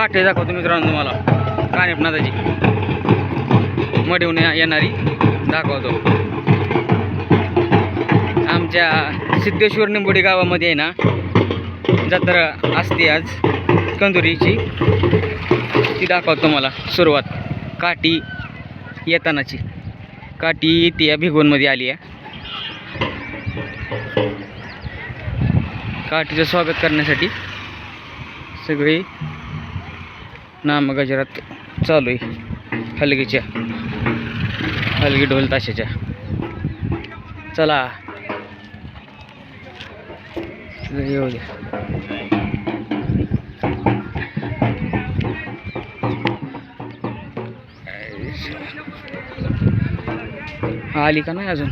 काठी दाखवतो मित्रांनो तुम्हाला कानिफनाथाची मढीहून येणारी दाखवतो. आमच्या सिद्धेश्वर निंबोडी गावामध्ये आहे ना जत्रा असते आज कंदुरीची, ती दाखवतो मला. सुरुवात काठी येतानाची, काठी येते या भिगवणमध्ये आली आहे. काठीचं स्वागत करण्यासाठी सगळी नामगजरात चालू आहे. हलगी ढोल ताशाच्या. चला येऊ द्या. आली का नाही अजून?